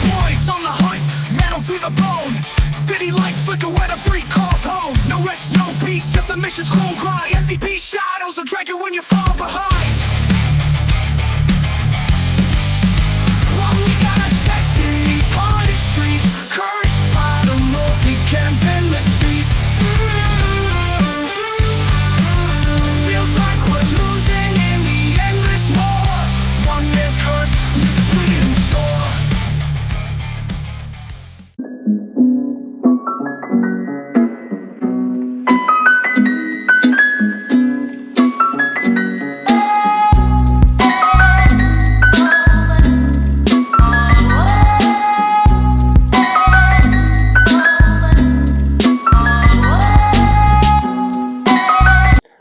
Boys on the hunt, metal to the bone. City lights flicker when a freak calls home. No rest, no peace, just a mission's cold grind. SCP shadows will drag you when you fall behind. While we got our chests in these haunted streets, cursed by the multi-cams and the streets. Feels like we're losing in the endless war. One man's curse leaves us bleeding sore.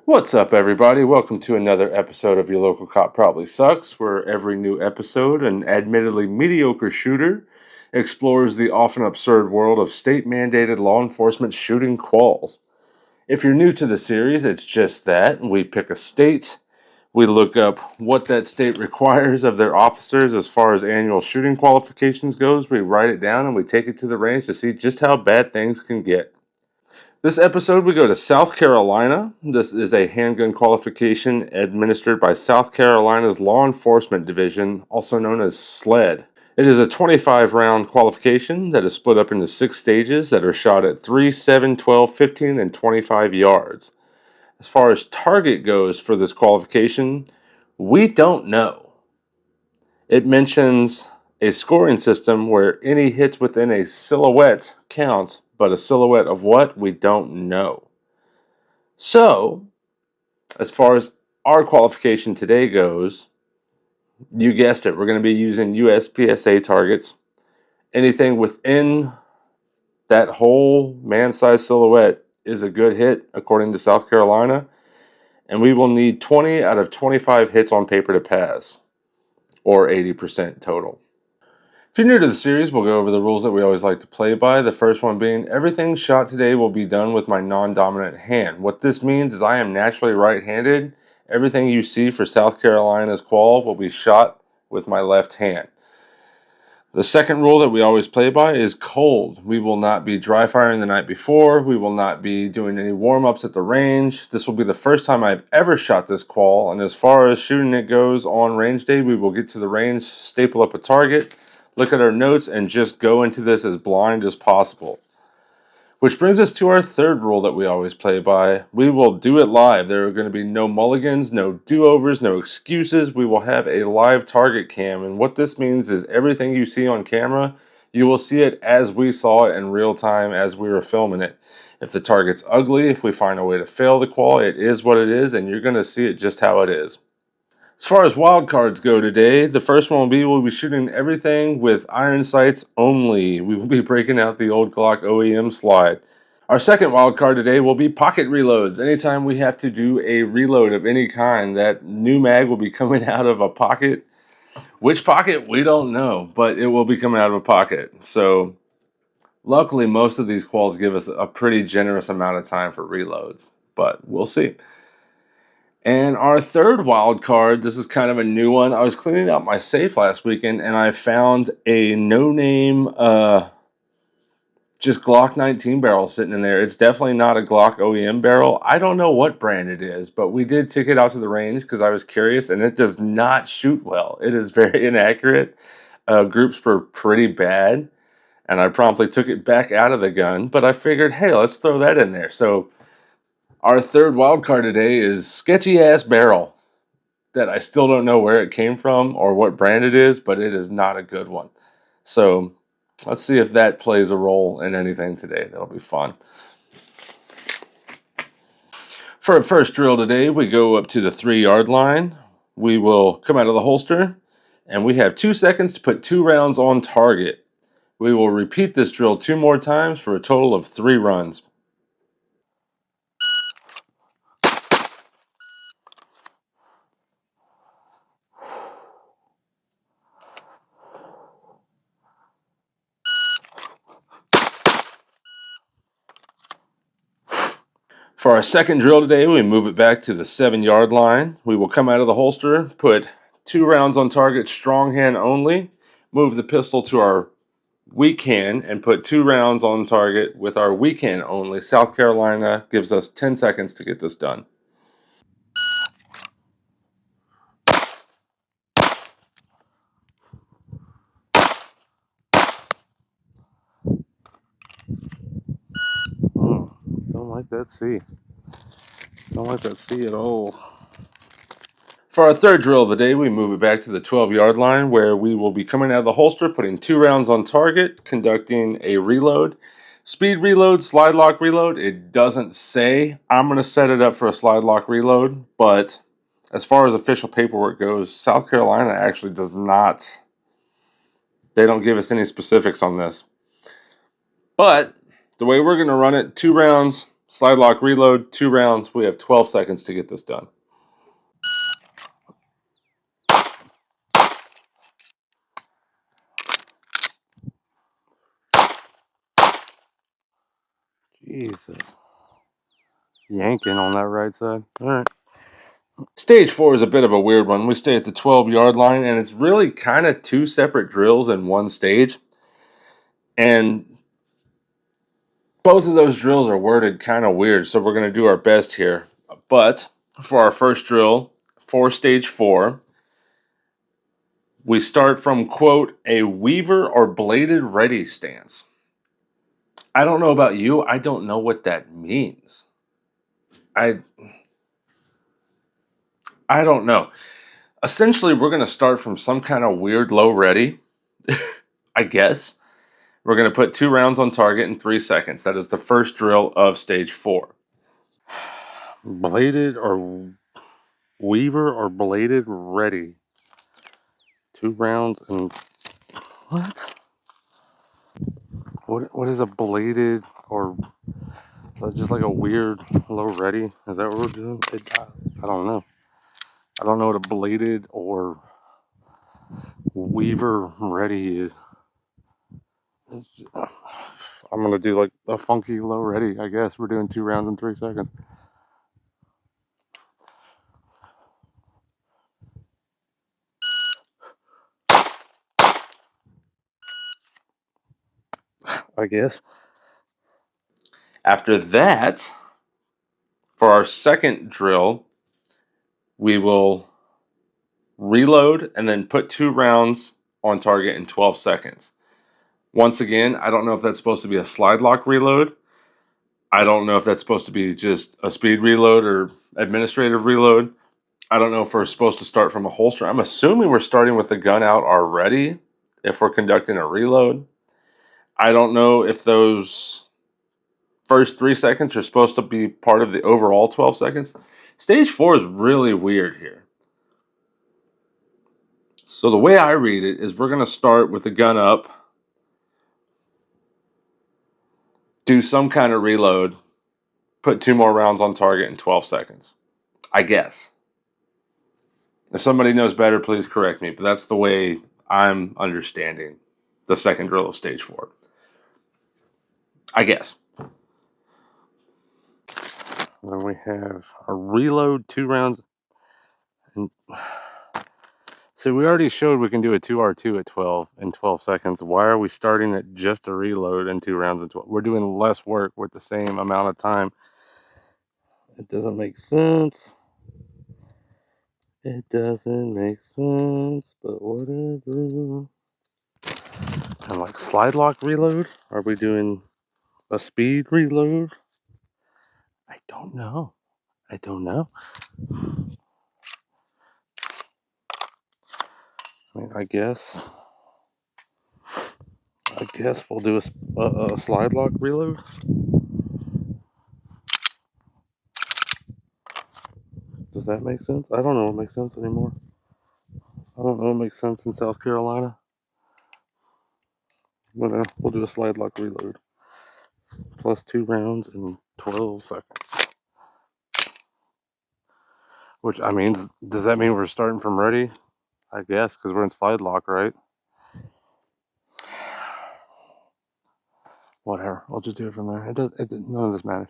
What's up, everybody? Welcome to another episode of Your Local Cop Probably Sucks, where every new episode, an admittedly mediocre shooter explores the often absurd world of state-mandated law enforcement shooting quals. If you're new to the series, it's just that. We pick a state, we look up what that state requires of their officers as far as annual shooting qualifications goes, we write it down, and we take it to the range to see just how bad things can get. This episode, we go to South Carolina. This is a handgun qualification administered by South Carolina's Law Enforcement Division, also known as SLED. It is a 25-round qualification that is split up into 6 stages that are shot at 3, 7, 12, 15, and 25 yards. As far as target goes for this qualification, we don't know. It mentions a scoring system where any hits within a silhouette count, but a silhouette of what? We don't know. So, as far as our qualification today goes, you guessed it, we're going to be using USPSA targets. Anything within that whole man-sized silhouette is a good hit, according to South Carolina. And we will need 20 out of 25 hits on paper to pass, or 80% total. If you're new to the series, we'll go over the rules that we always like to play by. The first one being, everything shot today will be done with my non-dominant hand. What this means is I am naturally right-handed. Everything you see for South Carolina's qual will be shot with my left hand. The second rule that we always play by is cold. We will not be dry firing the night before. We will not be doing any warm-ups at the range. This will be the first time I've ever shot this qual, and as far as shooting it goes on range day, we will get to the range, staple up a target, look at our notes, and just go into this as blind as possible. Which brings us to our third rule that we always play by. We will do it live. There are going to be no mulligans, no do-overs, no excuses. We will have a live target cam, and what this means is everything you see on camera, you will see it as we saw it in real time as we were filming it. If the target's ugly, if we find a way to fail the qual, it is what it is, and you're going to see it just how it is. As far as wildcards go today, the first one we'll be shooting everything with iron sights only. We will be breaking out the old Glock OEM slide. Our second wildcard today will be pocket reloads. Anytime we have to do a reload of any kind, that new mag will be coming out of a pocket. Which pocket? We don't know, but it will be coming out of a pocket. So luckily, most of these quals give us a pretty generous amount of time for reloads, but we'll see. And our third wild card, this is kind of a new one. I was cleaning out my safe last weekend, and I found a no-name, just Glock 19 barrel sitting in there. It's definitely not a Glock OEM barrel. I don't know what brand it is, but we did take it out to the range because I was curious, and it does not shoot well. It is very inaccurate. Groups were pretty bad, and I promptly took it back out of the gun, but I figured, hey, let's throw that in there. So our third wild card today is sketchy-ass barrel that I still don't know where it came from or what brand it is, but it is not a good one. So let's see if that plays a role in anything today. That'll be fun. For our first drill today, we go up to the 3-yard line. We will come out of the holster, and we have 2 seconds to put 2 rounds on target. We will repeat this drill 2 more times for a total of 3 runs. For our second drill today, we move it back to the 7-yard line. We will come out of the holster, put 2 rounds on target, strong hand only, move the pistol to our weak hand, and put 2 rounds on target with our weak hand only. South Carolina gives us 10 seconds to get this done. Don't like that C. Don't like that C at all. For our third drill of the day, we move it back to the 12-yard line where we will be coming out of the holster, putting 2 rounds on target, conducting a reload. Speed reload, slide lock reload. It doesn't say. I'm going to set it up for a slide lock reload, but as far as official paperwork goes, South Carolina actually does not. They don't give us any specifics on this. But the way we're going to run it, 2 rounds, slide lock reload, 2 rounds. We have 12 seconds to get this done. Jesus. Yanking on that right side. All right. Stage 4 is a bit of a weird one. We stay at the 12-yard line, and it's really kind of 2 separate drills in one stage. And both of those drills are worded kind of weird, so we're going to do our best here. But for our first drill, for stage 4, we start from, quote, a weaver or bladed ready stance. I don't know about you. I don't know what that means. I don't know. Essentially, we're going to start from some kind of weird low ready, I guess. We're going to put 2 rounds on target in 3 seconds. That is the first drill of stage 4. Bladed or weaver or bladed ready. 2 rounds and what? What is a bladed or just like a weird low ready? Is that what we're doing? I don't know. I don't know what a bladed or weaver ready is. I'm gonna do like a funky low ready. I guess we're doing 2 rounds in 3 seconds. I guess. After that, for our second drill, we will reload and then put 2 rounds on target in 12 seconds. Once again, I don't know if that's supposed to be a slide lock reload. I don't know if that's supposed to be just a speed reload or administrative reload. I don't know if we're supposed to start from a holster. I'm assuming we're starting with the gun out already if we're conducting a reload. I don't know if those first 3 seconds are supposed to be part of the overall 12 seconds. Stage 4 is really weird here. So the way I read it is we're going to start with the gun up, do some kind of reload, put 2 more rounds on target in 12 seconds. I guess. If somebody knows better, please correct me, but that's the way I'm understanding the second drill of stage 4. I guess. Then we have a reload, 2 rounds. So we already showed we can do a 2R2 at 12 in 12 seconds. Why are we starting at just a reload in 2 rounds in 12? We're doing less work with the same amount of time. It doesn't make sense. It doesn't make sense, but whatever. Kind of like slide lock reload? Are we doing a speed reload? I don't know. I don't know. I mean, I guess we'll do a slide lock reload. Does that make sense? I don't know what makes sense anymore. I don't know what makes sense in South Carolina. But we'll do a slide lock reload. Plus 2 rounds in 12 seconds. Which, I mean, does that mean we're starting from ready? I guess, because we're in slide lock, right? Whatever. I'll just do it from there. None of this matters.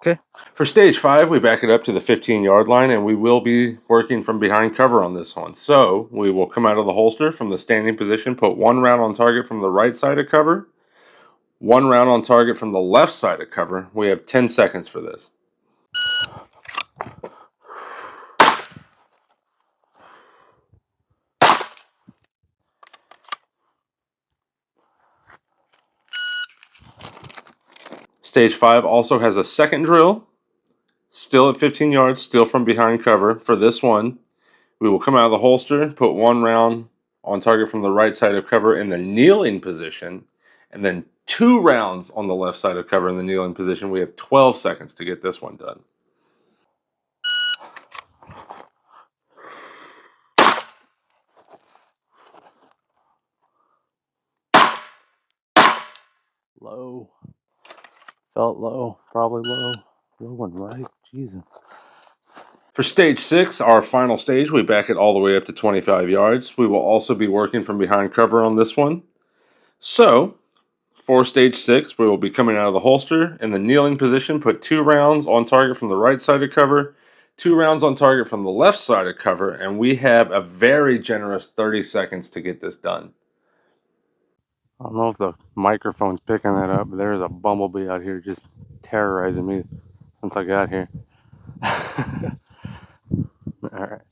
Okay. For stage 5, we back it up to the 15-yard line, and we will be working from behind cover on this one. So we will come out of the holster from the standing position, put 1 round on target from the right side of cover, 1 round on target from the left side of cover. We have 10 seconds for this. Stage 5 also has a second drill, still at 15 yards, still from behind cover. For this one, we will come out of the holster, put 1 round on target from the right side of cover in the kneeling position, and then 2 rounds on the left side of cover in the kneeling position. We have 12 seconds to get this one done. Low. Felt low. Probably low. Low one, right? Jesus. For stage 6, our final stage, we back it all the way up to 25 yards. We will also be working from behind cover on this one. So, for stage 6, we will be coming out of the holster in the kneeling position, put 2 rounds on target from the right side of cover, 2 rounds on target from the left side of cover, and we have a very generous 30 seconds to get this done. I don't know if the microphone's picking that up, but there's a bumblebee out here just terrorizing me since I got here. All right.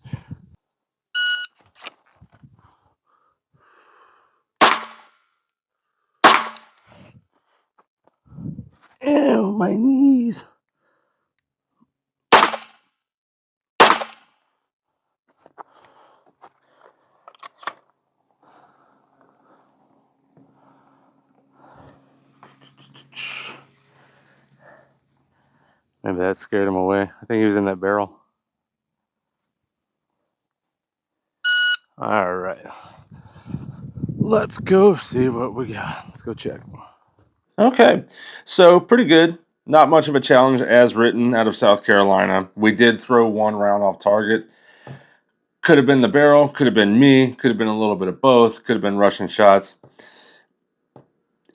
Ew, my knees. Maybe that scared him away. I think he was in that barrel. All right. Let's go see what we got. Let's go check. Okay. So, pretty good. Not much of a challenge as written out of South Carolina. We did throw 1 round off target. Could have been the barrel, could have been me, could have been a little bit of both, could have been Russian shots.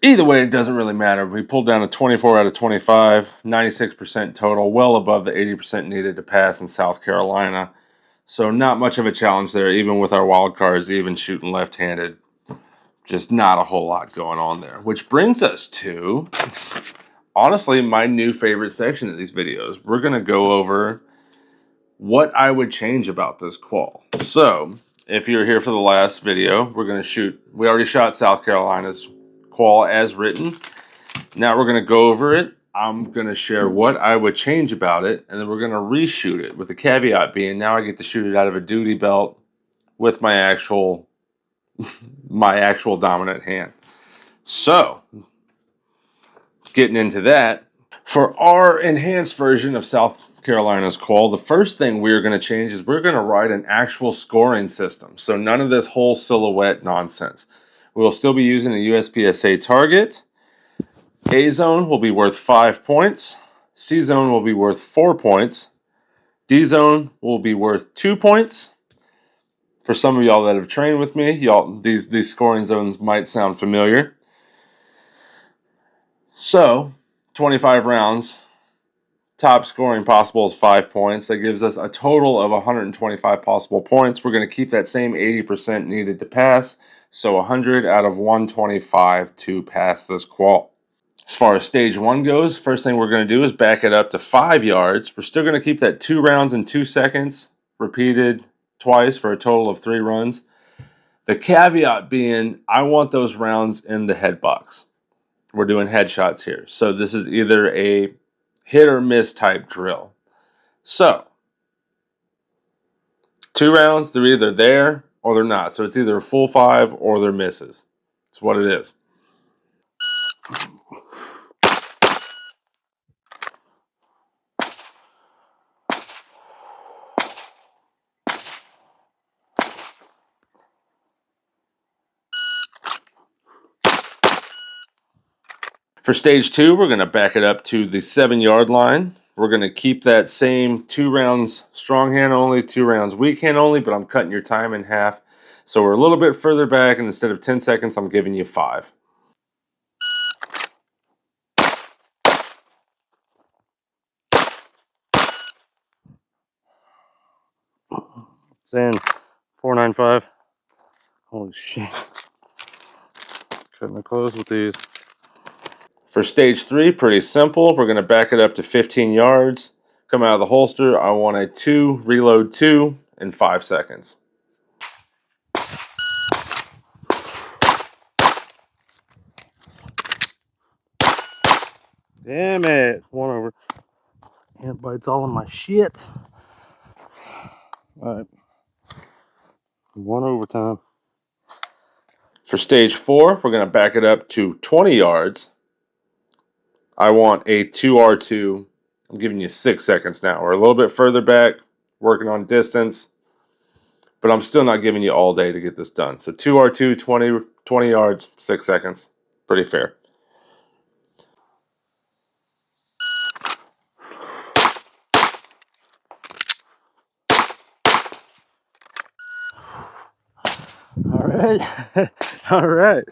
Either way, it doesn't really matter. We pulled down a 24 out of 25, 96% total, well above the 80% needed to pass in South Carolina. So not much of a challenge there, even with our wild cards, even shooting left-handed. Just not a whole lot going on there. Which brings us to, honestly, my new favorite section of these videos. We're going to go over what I would change about this qual. So, if you're here for the last video, we're going to shoot, we already shot South Carolina's qual as written. Now we're going to go over it. I'm going to share what I would change about it, and then we're going to reshoot it, with the caveat being now I get to shoot it out of a duty belt with my actual dominant hand. So, getting into that, for our enhanced version of South Carolina's qual, the first thing we're going to change is we're going to write an actual scoring system. So none of this whole silhouette nonsense. We will still be using a USPSA target. A zone will be worth 5 points. C zone will be worth 4 points. D zone will be worth 2 points. For some of y'all that have trained with me, these scoring zones might sound familiar. So, 25 rounds, top scoring possible is 5 points. That gives us a total of 125 possible points. We're going to keep that same 80% needed to pass, so 100 out of 125 to pass this qual. As far as stage 1 goes, first thing we're going to do is back it up to 5 yards. We're still going to keep that 2 rounds in 2 seconds, repeated twice for a total of 3 runs. The caveat being, I want those rounds in the head box. We're doing headshots here. So this is either a hit or miss type drill. So, 2 rounds, they're either there or they're not. So it's either a full 5 or they're misses. It's what it is. For stage 2, we're going to back it up to the 7-yard line. We're going to keep that same 2 rounds strong hand only, 2 rounds weak hand only, but I'm cutting your time in half. So we're a little bit further back, and instead of 10 seconds, I'm giving you 5. saying 495. Holy shit. Cutting my clothes with these. For stage 3, pretty simple. We're going to back it up to 15 yards. Come out of the holster. I want a 2, reload 2 in 5 seconds. Damn it. One over. Ant bites all in my shit. Alright. 1 overtime. For stage 4, we're going to back it up to 20 yards. I want a 2R2. I'm giving you 6 seconds now. We're a little bit further back, working on distance, but I'm still not giving you all day to get this done. So 2R2, 20 yards, 6 seconds. Pretty fair. All right. All right.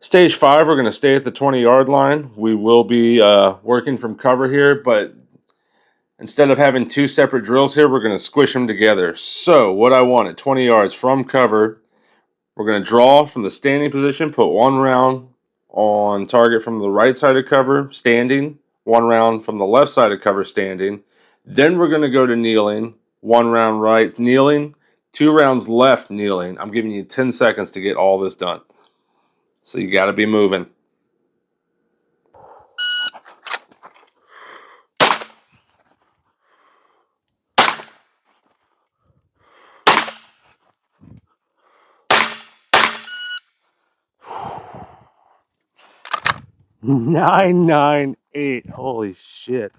Stage 5, we're going to stay at the 20-yard line. We will be working from cover here, but instead of having 2 separate drills here, we're going to squish them together. So what I want at 20 yards from cover, we're going to draw from the standing position, put 1 round on target from the right side of cover, standing, 1 round from the left side of cover, standing. Then we're going to go to kneeling, 1 round right, kneeling, 2 rounds left, kneeling. I'm giving you 10 seconds to get all this done. So you got to be moving. Nine, 9, 8. Holy shit.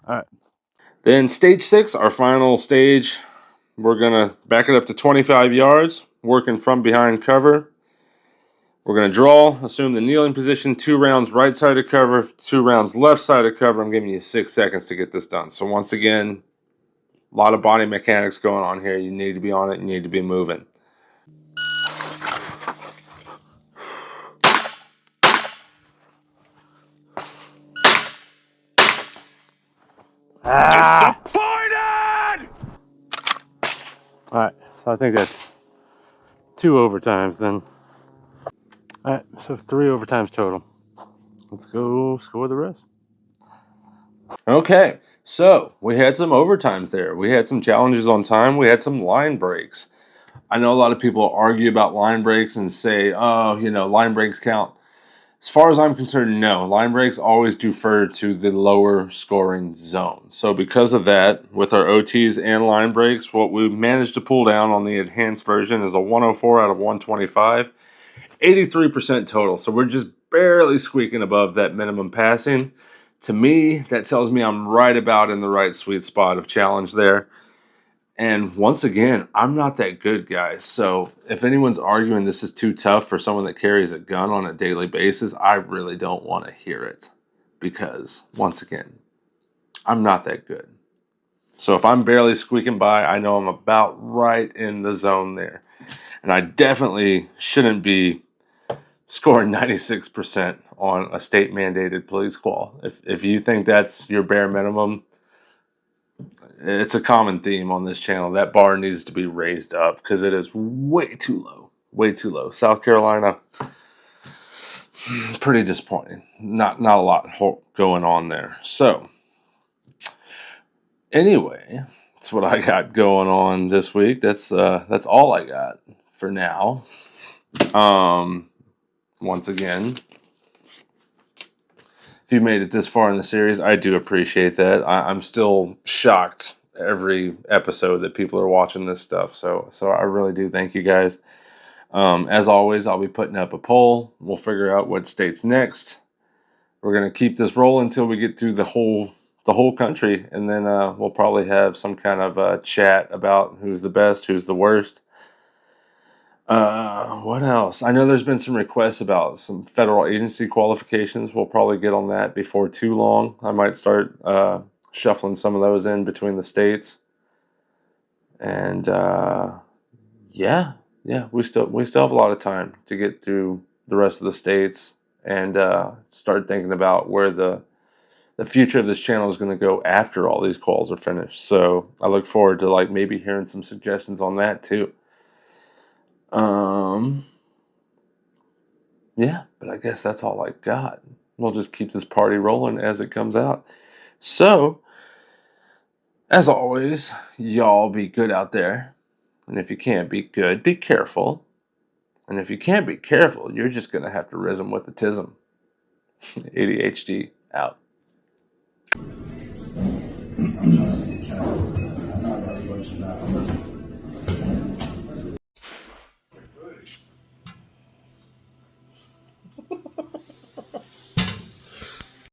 All right. Then stage 6, our final stage. We're going to back it up to 25 yards, working from behind cover. We're going to draw, assume the kneeling position, 2 rounds right side of cover, 2 rounds left side of cover. I'm giving you 6 seconds to get this done. So once again, a lot of body mechanics going on here. You need to be on it. You need to be moving. Disappointed! All right, so I think that's 2 overtimes then. All right, so 3 overtimes total. Let's go score the rest. Okay, so we had some overtimes there. We had some challenges on time. We had some line breaks. I know a lot of people argue about line breaks and say, oh, line breaks count. As far as I'm concerned, no. Line breaks always defer to the lower scoring zone. So because of that, with our OTs and line breaks, what we managed to pull down on the enhanced version is a 104 out of 125, 83% total. So we're just barely squeaking above that minimum passing. To me, that tells me I'm right about in the right sweet spot of challenge there. And once again, I'm not that good, guys. So if anyone's arguing this is too tough for someone that carries a gun on a daily basis, I really don't want to hear it. Because, once again, I'm not that good. So if I'm barely squeaking by, I know I'm about right in the zone there. And I definitely shouldn't be scoring 96% on a state-mandated police qual. If you think that's your bare minimum, it's a common theme on this channel. That bar needs to be raised up because it is way too low. Way too low. South Carolina, pretty disappointing. Not a lot going on there. So, anyway, that's what I got going on this week. That's all I got for now. Once again, if you made it this far in the series, I do appreciate that. I'm still shocked every episode that people are watching this stuff. So I really do thank you guys. As always, I'll be putting up a poll. We'll figure out what state's next. We're gonna keep this rolling until we get through the whole country, and then we'll probably have some kind of chat about who's the best, who's the worst. What else? I know there's been some requests about some federal agency qualifications. We'll probably get on that before too long. I might start shuffling some of those in between the states. And yeah, we still have a lot of time to get through the rest of the states and start thinking about where the the future of this channel is going to go after all these calls are finished. So I look forward to like maybe hearing some suggestions on that too. Yeah, but I guess that's all I got. We'll just keep this party rolling as it comes out. So, as always, y'all be good out there. And if you can't be good, be careful. And if you can't be careful, you're just going to have to rizm with the tism. ADHD out.